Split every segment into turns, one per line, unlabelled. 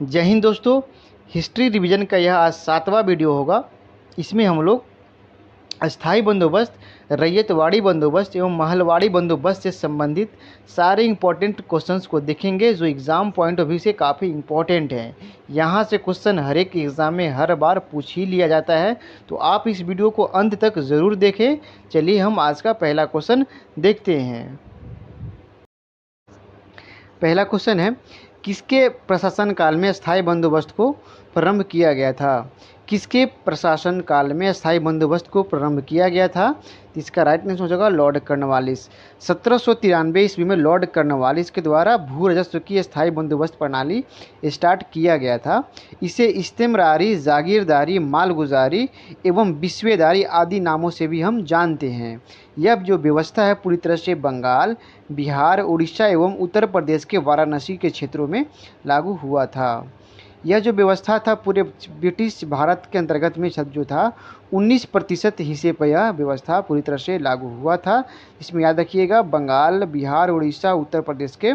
जय हिंद दोस्तों। History revision का यह आज 7वां वीडियो होगा। इसमें हम लोग अस्थाई बंदोबस्त, रैयतवाड़ी बंदोबस्त एवं महलवाड़ी बंदोबस्त से संबंधित सारे इंपॉर्टेंट क्वेश्चंस को देखेंगे जो एग्ज़ाम पॉइंट ऑफ व्यू से काफ़ी इंपॉर्टेंट हैं। यहाँ से क्वेश्चन हर एक एग्ज़ाम में हर बार पूछ ही लिया जाता है, तो आप इस वीडियो को अंत तक ज़रूर देखें। चलिए हम आज का पहला क्वेश्चन देखते हैं। पहला क्वेश्चन है, किसके प्रशासन काल में स्थायी बंदोबस्त को प्रारंभ किया गया था? किसके प्रशासन काल में स्थायी बंदोबस्त को प्रारंभ किया गया था? इसका राइट आंसर हो जाएगा लॉर्ड कॉर्नवालिस। 1793 ईस्वी में लॉर्ड कॉर्नवालिस के द्वारा भू राजस्व की स्थायी बंदोबस्त प्रणाली स्टार्ट किया गया था। इसे इस्तेमरारी, जागीरदारी, मालगुजारी एवं बिस्वेदारी आदि नामों से भी हम जानते हैं। यह जो व्यवस्था है पूरी तरह से बंगाल, बिहार, उड़ीसा एवं उत्तर प्रदेश के वाराणसी के क्षेत्रों में लागू हुआ था। यह जो व्यवस्था था पूरे ब्रिटिश भारत के अंतर्गत में जो था 19% हिस्से पर यह व्यवस्था पूरी तरह से लागू हुआ था। इसमें याद रखिएगा बंगाल, बिहार, उड़ीसा, उत्तर प्रदेश के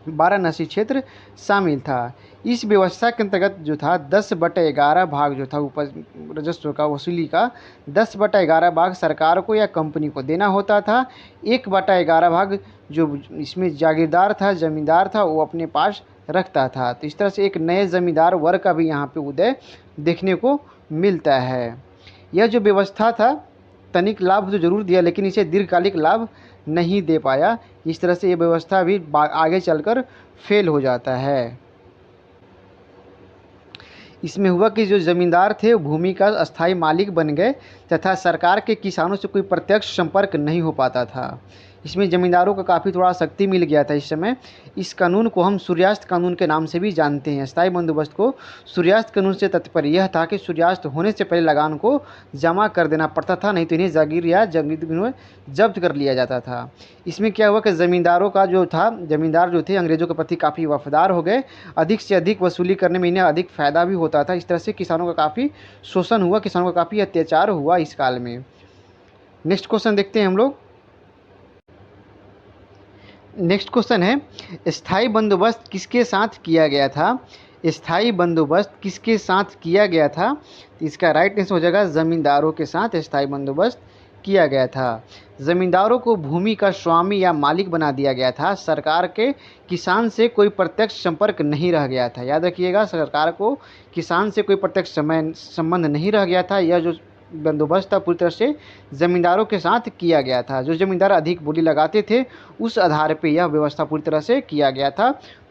वाराणसी क्षेत्र शामिल था। इस व्यवस्था के अंतर्गत जो था 10/11 भाग जो था उपज राजस्व का वसूली का 10/11 भाग सरकार को या कंपनी को देना होता था। 1/11 भाग जो इसमें जागीरदार था, जमींदार था, वो अपने पास रखता था। तो इस तरह से एक नए जमींदार वर्ग का भी यहाँ पे उदय देखने को मिलता है। यह जो व्यवस्था था तनिक लाभ तो जरूर दिया, लेकिन इसे दीर्घकालिक लाभ नहीं दे पाया। इस तरह से ये व्यवस्था भी आगे चलकर फेल हो जाता है। इसमें हुआ कि जो ज़मींदार थे वो भूमि का अस्थायी मालिक बन गए तथा सरकार के किसानों से कोई प्रत्यक्ष संपर्क नहीं हो पाता था। इसमें ज़मींदारों को काफ़ी थोड़ा शक्ति मिल गया था इस समय। इस कानून को हम सूर्यास्त कानून के नाम से भी जानते हैं। अस्थायी बंदोबस्त को सूर्यास्त कानून से तात्पर्य यह था कि सूर्यास्त होने से पहले लगान को जमा कर देना पड़ता था, नहीं तो इन्हें जागीर या जमीन जब्त कर लिया जाता था। इसमें क्या हुआ कि ज़मींदारों का जो था, ज़मींदार जो थे अंग्रेज़ों के प्रति काफ़ी वफादार हो गए। अधिक से अधिक वसूली करने में इन्हें अधिक फ़ायदा भी होता था। इस तरह से किसानों का काफ़ी शोषण हुआ, किसानों का काफ़ी अत्याचार हुआ इस काल में। नेक्स्ट क्वेश्चन देखते हैं हम लोग। नेक्स्ट क्वेश्चन है, स्थायी बंदोबस्त किसके साथ किया गया था? स्थायी बंदोबस्त किसके साथ किया गया था? तो इसका राइट आंसर हो जाएगा ज़मींदारों के साथ स्थायी बंदोबस्त किया गया था। ज़मींदारों को भूमि का स्वामी या मालिक बना दिया गया था। सरकार के किसान से कोई प्रत्यक्ष संपर्क नहीं रह गया था। याद रखिएगा, सरकार को किसान से कोई प्रत्यक्ष संबंध नहीं रह गया था। यह जो बंदोबस्त था पूरी तरह से ज़मींदारों के साथ किया गया था। जो ज़मींदार अधिक बोली लगाते थे उस आधार पर यह व्यवस्था पूरी तरह से किया गया था।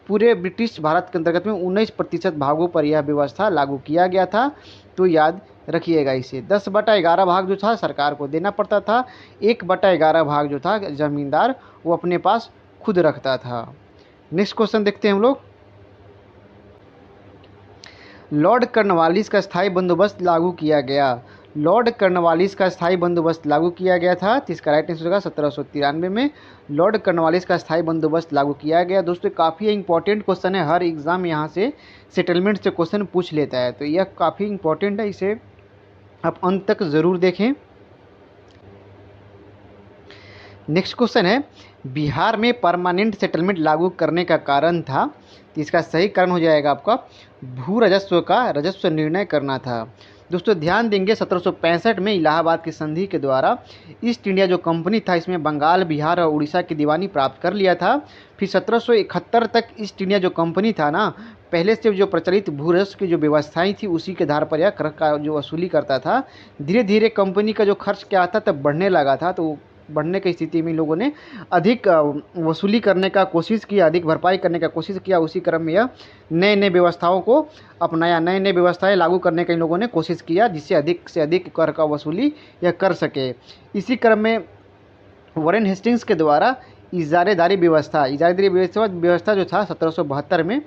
पूरे ब्रिटिश भारत के अंतर्गत में 19% भागों पर यह व्यवस्था लागू किया गया था। तो याद रखिएगा इसे। 10/11 भाग जो था सरकार को देना पड़ता था। 1/11 भाग जो था ज़मींदार वो अपने पास खुद रखता था। नेक्स्ट क्वेश्चन देखते हैं हम लोग। लॉर्ड कॉर्नवालिस का स्थायी बंदोबस्त लागू किया गया। लॉर्ड कॉर्नवालिस का स्थायी बंदोबस्त लागू किया गया था। तो इसका राइट आंसर होगा 1793 में लॉर्ड कॉर्नवालिस का स्थायी बंदोबस्त लागू किया गया। दोस्तों काफ़ी इंपॉर्टेंट क्वेश्चन है, हर एग्जाम यहाँ से सेटलमेंट से क्वेश्चन पूछ लेता है, तो यह काफ़ी इंपॉर्टेंट है, इसे आप अंत तक ज़रूर देखें। नेक्स्ट क्वेश्चन है, बिहार में परमानेंट सेटलमेंट लागू करने का कारण था? तो इसका सही कारण हो जाएगा आपका भू राजस्व का राजस्व निर्णय करना था। दोस्तों ध्यान देंगे 1765 में इलाहाबाद की संधि के द्वारा ईस्ट इंडिया जो कंपनी था इसमें बंगाल, बिहार और उड़ीसा की दीवानी प्राप्त कर लिया था। फिर 1771 तक ईस्ट इंडिया जो कंपनी था ना, पहले से जो प्रचलित भू राजस्व की जो व्यवस्थाएं थी उसी के आधार पर यह कर का जो वसूली करता था। धीरे धीरे कंपनी का जो खर्च क्या था तब बढ़ने लगा था, तो बढ़ने की स्थिति में लोगों ने अधिक वसूली करने का कोशिश किया, अधिक भरपाई करने का कोशिश किया। उसी क्रम में यह नए नए व्यवस्थाओं को अपनाया, नए नए व्यवस्थाएं लागू करने का इन लोगों ने कोशिश किया जिससे अधिक से अधिक कर का वसूली यह कर सके। इसी क्रम में वॉरेन हेस्टिंग्स के द्वारा इजारेदारी व्यवस्था जो था 1772 में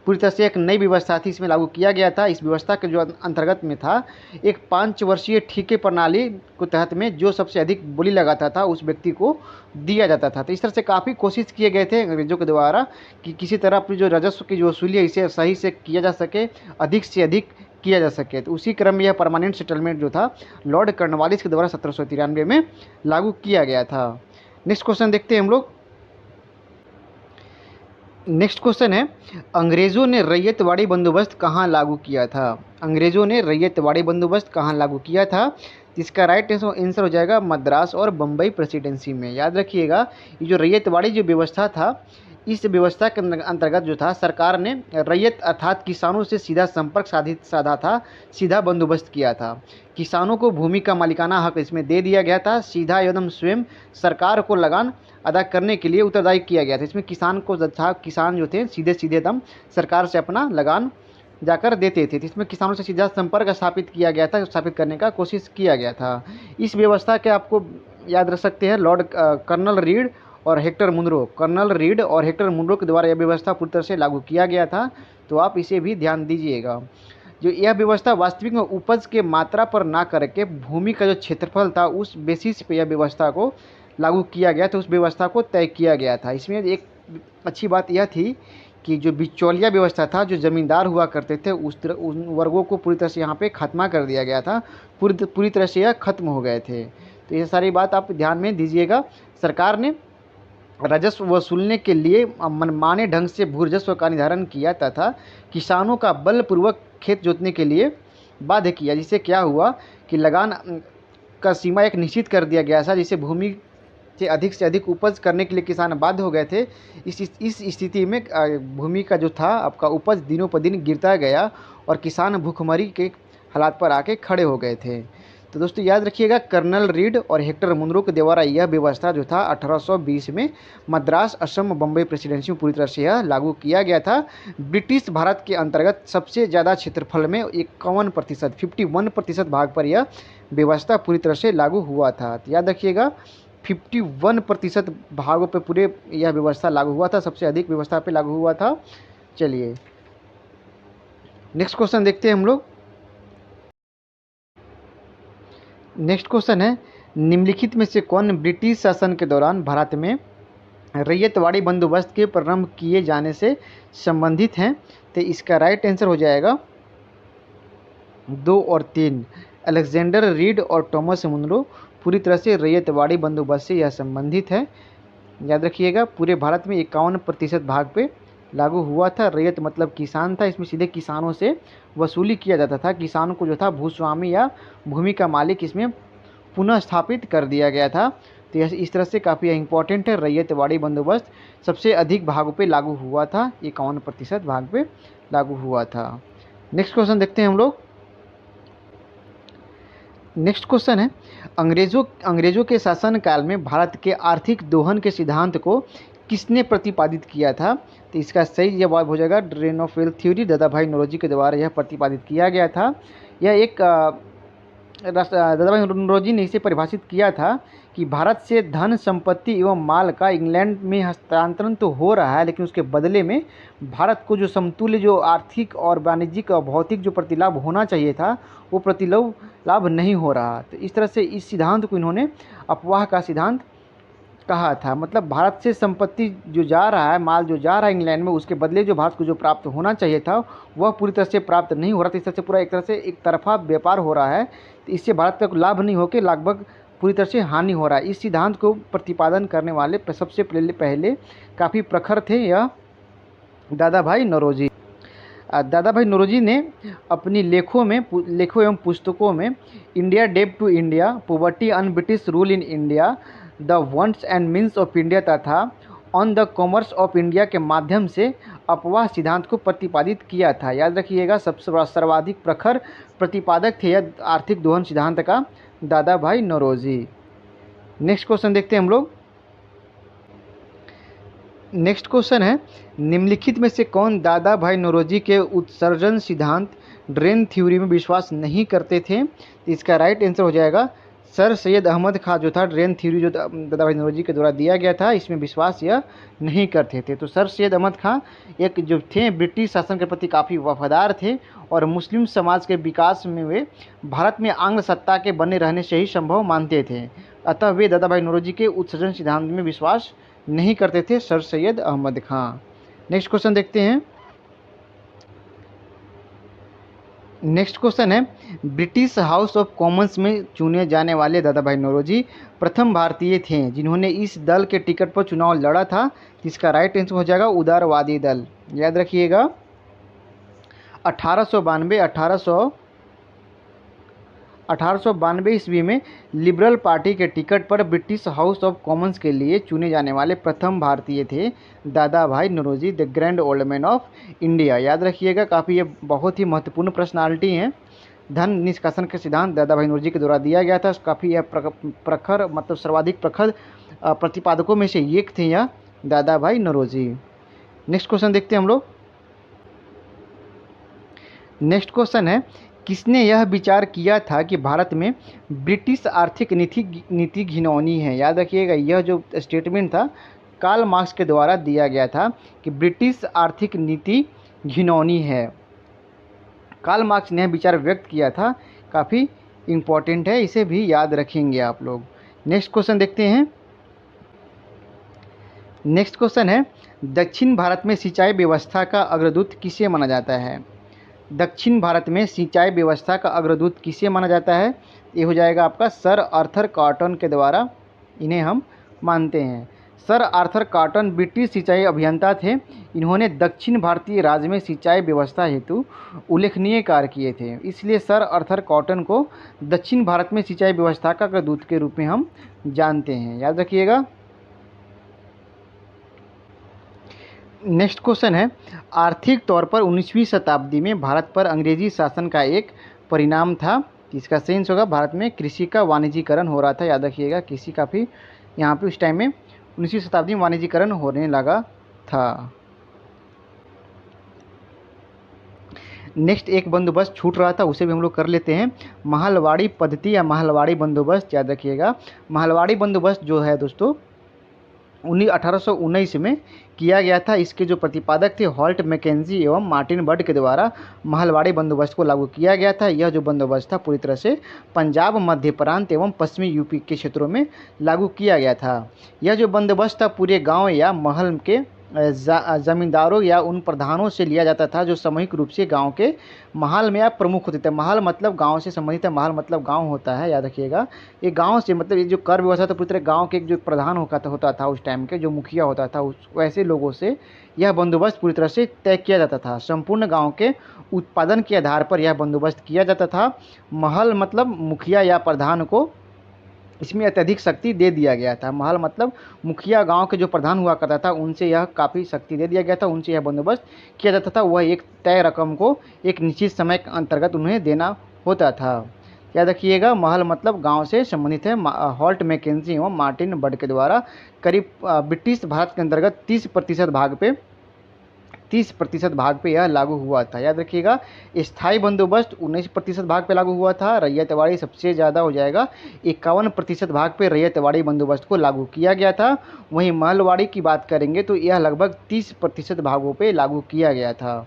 पूरी तरह से एक नई व्यवस्था थी, इसमें लागू किया गया था। इस व्यवस्था के जो अंतर्गत में था एक 5 वर्षीय ठेके प्रणाली के तहत में जो सबसे अधिक बोली लगाता था उस व्यक्ति को दिया जाता था। तो इस तरह से काफ़ी कोशिश किए गए थे अंग्रेजों के द्वारा कि किसी तरह अपनी जो राजस्व की जो वसूली है इसे सही से किया जा सके, अधिक से अधिक किया जा सके। तो उसी क्रम में यह परमानेंट सेटलमेंट जो था लॉर्ड कॉर्नवालिस के द्वारा 1793 में लागू किया गया था। नेक्स्ट क्वेश्चन देखते हैं हम लोग। नेक्स्ट क्वेश्चन है, अंग्रेजों ने रैयतवाड़ी बंदोबस्त कहाँ लागू किया था? अंग्रेजों ने रैयतवाड़ी बंदोबस्त कहाँ लागू किया था? इसका राइट आंसर हो जाएगा मद्रास और बम्बई प्रेसिडेंसी में। याद रखिएगा, ये जो रैयतवाड़ी जो व्यवस्था था, इस व्यवस्था के अंतर्गत जो था सरकार ने रैयत अर्थात किसानों से सीधा संपर्क साधा था, सीधा बंदोबस्त किया था। किसानों को भूमि का मालिकाना हक इसमें दे दिया गया था, सीधा एकदम स्वयं सरकार को लगान अदा करने के लिए उत्तरदायी किया गया था। इसमें किसान को था, किसान जो थे सीधे सीधे दम सरकार से अपना लगान जाकर देते थे। तो इसमें किसानों से सीधा संपर्क स्थापित किया गया था, स्थापित करने का कोशिश किया गया था। इस व्यवस्था के आपको याद रख सकते हैं लॉर्ड कर्नल रीड और हेक्टर मुनरो, कर्नल रीड और हेक्टर मुनरो के द्वारा यह व्यवस्था पूरी तरह से लागू किया गया था। तो आप इसे भी ध्यान दीजिएगा। जो यह व्यवस्था वास्तविक में उपज के मात्रा पर ना करके भूमि का जो क्षेत्रफल था उस बेसिस पे यह व्यवस्था को लागू किया गया, तो उस व्यवस्था को तय किया गया था। इसमें एक अच्छी बात यह थी कि जो बिचौलिया व्यवस्था था, जो ज़मींदार हुआ करते थे, उन वर्गों को पूरी तरह से यहाँ पे खात्मा कर दिया गया था, पूरी तरह से यह खत्म हो गए थे। तो ये सारी बात आप ध्यान में दीजिएगा। सरकार ने राजस्व वसूलने के लिए मनमाने ढंग से भू राजस्व का निर्धारण किया तथा किसानों का बलपूर्वक खेत जोतने के लिए बाध्य किया, जिससे क्या हुआ कि लगान का सीमा एक निश्चित कर दिया गया था, जिससे भूमि से अधिक उपज करने के लिए किसान बाध्य हो गए थे। इस स्थिति में भूमि का जो था आपका उपज दिनों पर दिन गिरता गया और किसान भूखमरी के हालात पर आके खड़े हो गए थे। तो दोस्तों याद रखिएगा, कर्नल रीड और हेक्टर मुनरो के द्वारा यह व्यवस्था जो था 1820 में मद्रास, असम, बम्बई प्रेसिडेंसी में पूरी तरह से यह लागू किया गया था। ब्रिटिश भारत के अंतर्गत सबसे ज़्यादा क्षेत्रफल में 51% भाग पर यह व्यवस्था पूरी तरह से लागू हुआ था। तो याद रखिएगा, 51% भागों पे पूरे यह व्यवस्था लागू हुआ था, सबसे अधिक व्यवस्था पे लागू हुआ था। चलिए नेक्स्ट क्वेश्चन देखते हैं हम लोग। नेक्स्ट क्वेश्चन है, निम्नलिखित में से कौन ब्रिटिश शासन के दौरान भारत में रैयतवाड़ी बंदोबस्त के प्रारंभ किए जाने से संबंधित हैं? तो इसका राइट आंसर हो जाएगा 2 और 3। अलेक्जेंडर रीड और टॉमस मुनरो पूरी तरह से रैयतवाड़ी बंदोबस्त से यह संबंधित है। याद रखिएगा, पूरे भारत में 51% भाग पे लागू हुआ था। रैयत मतलब किसान था, इसमें सीधे किसानों से वसूली किया जाता था। किसानों को जो था भूस्वामी या भूमि का मालिक इसमें पुनः स्थापित कर दिया गया था। तो यह इस तरह से काफ़ी इंपॉर्टेंट है। रैयतवाड़ी बंदोबस्त सबसे अधिक भागों पे लागू हुआ था, 51% भाग पे लागू हुआ था। नेक्स्ट क्वेश्चन देखते हैं हम लोग। नेक्स्ट क्वेश्चन है, अंग्रेजों के शासनकाल में भारत के आर्थिक दोहन के सिद्धांत को किसने प्रतिपादित किया था? तो इसका सही जवाब हो जाएगा ड्रेन ऑफ वेल्थ थ्योरी, दादा भाई नौरोजी के द्वारा यह प्रतिपादित किया गया था। यह एक दादा भाई नौरोजी ने इसे परिभाषित किया था कि भारत से धन संपत्ति एवं माल का इंग्लैंड में हस्तांतरण तो हो रहा है, लेकिन उसके बदले में भारत को जो समतुल्य जो आर्थिक और वाणिज्यिक और भौतिक जो प्रतिलाभ होना चाहिए था वो प्रतिलाभ नहीं हो रहा। तो इस तरह से इस सिद्धांत को इन्होंने अफवाह का सिद्धांत कहा था। मतलब भारत से संपत्ति जो जा रहा है, माल जो जा रहा है इंग्लैंड में, उसके बदले जो भारत को जो प्राप्त होना चाहिए था वह पूरी तरह से प्राप्त नहीं हो रहा था। इस तरह से पूरा एक तरह से एक तरफा व्यापार हो रहा है। तो इससे भारत का लाभ नहीं होकर लगभग पूरी तरह से हानि हो रहा है। इस सिद्धांत को प्रतिपादन करने वाले सबसे पहले काफ़ी प्रखर थे यह दादा भाई नौरोजी। दादा भाई नौरोजी ने अपनी लेखों एवं पुस्तकों में इंडिया डेब्ट to India, poverty unBritish rule in India, the wants and means of India तथा on the commerce of India के माध्यम से अफवाह सिद्धांत को प्रतिपादित किया था। याद रखिएगा, सबसे बड़ा सर्वाधिक प्रखर प्रतिपादक थे यह आर्थिक दोहन सिद्धांत का दादा भाई नौरोजी। नेक्स्ट क्वेश्चन देखते हैं हम लोग। नेक्स्ट क्वेश्चन है, निम्नलिखित में से कौन दादा भाई नौरोजी के उत्सर्जन सिद्धांत ड्रेन थ्योरी में विश्वास नहीं करते थे? तो इसका राइट आंसर हो जाएगा सर सैयद अहमद खां जो था ड्रेन थ्योरी जो दादा भाई नौरोजी के द्वारा दिया गया था इसमें विश्वास यह नहीं करते थे। तो सर सैयद अहमद खां एक जो थे ब्रिटिश शासन के प्रति काफ़ी वफादार थे और मुस्लिम समाज के विकास में वे भारत में आंग्ल सत्ता के बने रहने से ही संभव मानते थे। अतः वे दादा भाई नौरोजी के उत्सर्जन सिद्धांत में विश्वास नहीं करते थे सर सैयद अहमद खां। नेक्स्ट क्वेश्चन देखते हैं। नेक्स्ट क्वेश्चन है, ब्रिटिश हाउस ऑफ कॉमन्स में चुने जाने वाले दादा भाई नौरोजी प्रथम भारतीय थे जिन्होंने इस दल के टिकट पर चुनाव लड़ा था। इसका राइट आंसर हो जाएगा उदारवादी दल। याद रखिएगा 1892 ईस्वी में लिबरल पार्टी के टिकट पर ब्रिटिश हाउस ऑफ कॉमन्स के लिए चुने जाने वाले प्रथम भारतीय थे Dadabhai Naoroji, the grand old man of India. याद रखिएगा, काफ़ी ये बहुत ही महत्वपूर्ण पर्सनालिटी हैं। धन निष्कासन के सिद्धांत दादा भाई नौरोजी के द्वारा दिया गया था। काफ़ी यह प्रखर मतलब सर्वाधिक प्रखर प्रतिपादकों में से एक थे यह दादा भाई नौरोजी। नेक्स्ट क्वेश्चन देखते हैं हम लोग। नेक्स्ट क्वेश्चन है, किसने यह विचार किया था कि भारत में ब्रिटिश आर्थिक नीति घिनौनी है। याद रखिएगा, यह जो स्टेटमेंट था कार्ल मार्क्स के द्वारा दिया गया था कि ब्रिटिश आर्थिक नीति घिनौनी है। कार्ल मार्क्स ने विचार व्यक्त किया था, काफ़ी इम्पोर्टेंट है, इसे भी याद रखेंगे आप लोग। नेक्स्ट क्वेश्चन देखते हैं। नेक्स्ट क्वेश्चन है, दक्षिण भारत में सिंचाई व्यवस्था का अग्रदूत किसे माना जाता है। दक्षिण भारत में सिंचाई व्यवस्था का अग्रदूत किसे माना जाता है। ये हो जाएगा आपका सर आर्थर कॉटन के द्वारा इन्हें हम मानते हैं। सर आर्थर कॉटन ब्रिटिश सिंचाई अभियंता थे। इन्होंने दक्षिण भारतीय राज्य में सिंचाई व्यवस्था हेतु उल्लेखनीय कार्य किए थे, इसलिए सर आर्थर कॉटन को दक्षिण भारत में सिंचाई व्यवस्था का अग्रदूत के रूप में हम जानते हैं। याद रखिएगा। नेक्स्ट क्वेश्चन है, आर्थिक तौर पर 19वीं शताब्दी में भारत पर अंग्रेजी शासन का एक परिणाम था। इसका सेंस होगा भारत में कृषि का वाणिज्यीकरण हो रहा था। याद रखिएगा, कृषि काफ़ी यहाँ पे उस टाइम में 19वीं शताब्दी में वाणिज्यीकरण होने लगा था। नेक्स्ट एक बंदोबस्त छूट रहा था, उसे भी हम लोग कर लेते हैं। महलवाड़ी पद्धति या महलवाड़ी बंदोबस्त। याद रखिएगा, महलवाड़ी बंदोबस्त जो है दोस्तों 1819 में किया गया था। इसके जो प्रतिपादक थे हॉल्ट मैकेंजी एवं मार्टिन बर्ड के द्वारा महलवाड़ी बंदोबस्त को लागू किया गया था। यह जो बंदोबस्त था पूरी तरह से पंजाब, मध्य प्रांत एवं पश्चिमी यूपी के क्षेत्रों में लागू किया गया था। यह जो बंदोबस्त था पूरे गांव या महल के ज़मींदारों या उन प्रधानों से लिया जाता था जो सामूहिक रूप से गांव के महल में या प्रमुख होते थे। महल मतलब गांव से संबंधित है, महल मतलब गांव होता है। याद रखिएगा, ये गांव से मतलब ये जो कर व्यवस्था था पूरी तरह गांव के जो प्रधान होता था उस टाइम के जो मुखिया होता था उस वैसे लोगों से यह बंदोबस्त पूरी तरह से तय किया जाता था। संपूर्ण गाँव के उत्पादन के आधार पर यह बंदोबस्त किया जाता था। महल मतलब मुखिया या प्रधान को इसमें अत्यधिक शक्ति दे दिया गया था। महल मतलब मुखिया गांव के जो प्रधान हुआ करता था उनसे यह काफ़ी शक्ति दे दिया गया था, उनसे यह बंदोबस्त किया जाता था। वह एक तय रकम को एक निश्चित समय के अंतर्गत उन्हें देना होता था। याद रखिएगा, महल मतलब गांव से संबंधित है। हॉल्ट मैकेंजी एवं मार्टिन बर्ड के द्वारा करीब ब्रिटिश भारत के अंतर्गत 30% भाग पे यह लागू हुआ था। याद रखिएगा, स्थायी बंदोबस्त 19% भाग पे लागू हुआ था। रैयतवाड़ी सबसे ज़्यादा हो जाएगा, 51% भाग पे रैयतवाड़ी बंदोबस्त को लागू किया गया था। वहीं महलवाड़ी की बात करेंगे तो यह लगभग 30% भागों पे लागू किया गया था।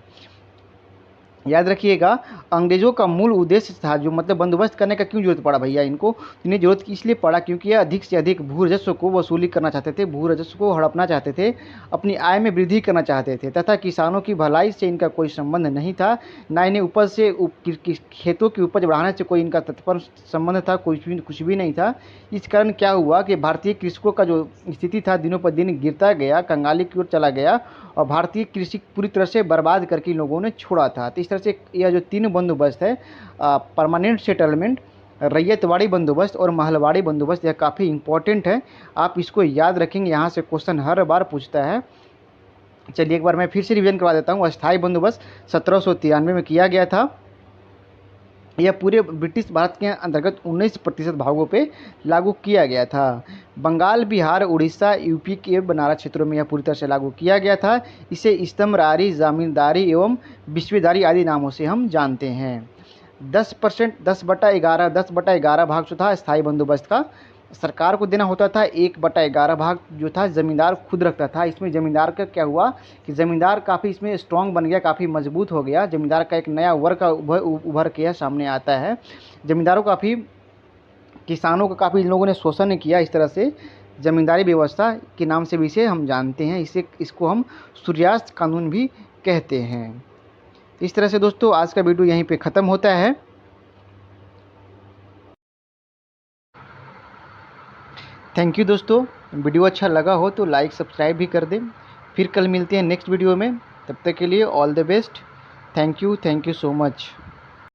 याद रखिएगा, अंग्रेज़ों का मूल उद्देश्य था जो मतलब बंदोबस्त करने का क्यों जरूरत पड़ा भैया इनको, इन्हें जरूरत इसलिए पड़ा क्योंकि यह अधिक से अधिक भू राजस्व को वसूली करना चाहते थे, भू राजस्व को हड़पना चाहते थे, अपनी आय में वृद्धि करना चाहते थे तथा किसानों की भलाई से इनका कोई संबंध नहीं था। ना इन्हें उपज से खेतों की उपज बढ़ाने से कोई इनका तत्पर संबंध था, कुछ भी नहीं था। इस कारण क्या हुआ कि भारतीय कृषकों का जो स्थिति था दिनों पर दिन गिरता गया, कंगाली की ओर चला गया और भारतीय कृषि पूरी तरह से बर्बाद करके इन लोगों ने छोड़ा था। तो इस तरह से यह जो 3 बंदोबस्त है, परमानेंट सेटलमेंट, रैयतवाड़ी बंदोबस्त और महलवाड़ी बंदोबस्त, यह काफ़ी इंपॉर्टेंट है, आप इसको याद रखेंगे। यहाँ से क्वेश्चन हर बार पूछता है। चलिए एक बार मैं फिर से रिवीजन करवा देता हूँ। अस्थायी बंदोबस्त 1793 में किया गया था। यह पूरे ब्रिटिश भारत के अंतर्गत 19% भागों पे लागू किया गया था। बंगाल, बिहार, उड़ीसा, यूपी के बनारस क्षेत्रों में यह पूरी तरह से लागू किया गया था। इसे स्तंभरारी, जमींदारी एवं विश्वेदारी आदि नामों से हम जानते हैं। 10%, 10/11 भाग जो था स्थायी बंदोबस्त का सरकार को देना होता था। 1/11 भाग जो था ज़मींदार खुद रखता था। इसमें ज़मींदार का क्या हुआ कि ज़मींदार काफ़ी इसमें स्ट्रॉन्ग बन गया, काफ़ी मजबूत हो गया। ज़मींदार का एक नया वर्ग का उभर के सामने आता है। ज़मींदारों को काफ़ी, किसानों का काफ़ी इन लोगों ने शोषण किया। इस तरह से ज़मींदारी व्यवस्था के नाम से भी इसे हम जानते हैं। इसको हम सूर्यास्त कानून भी कहते हैं। इस तरह से दोस्तों आज का वीडियो यहीं पे ख़त्म होता है। थैंक यू दोस्तों। वीडियो अच्छा लगा हो तो लाइक सब्सक्राइब भी कर दें। फिर कल मिलते हैं नेक्स्ट वीडियो में, तब तक के लिए all the best. Thank you so much.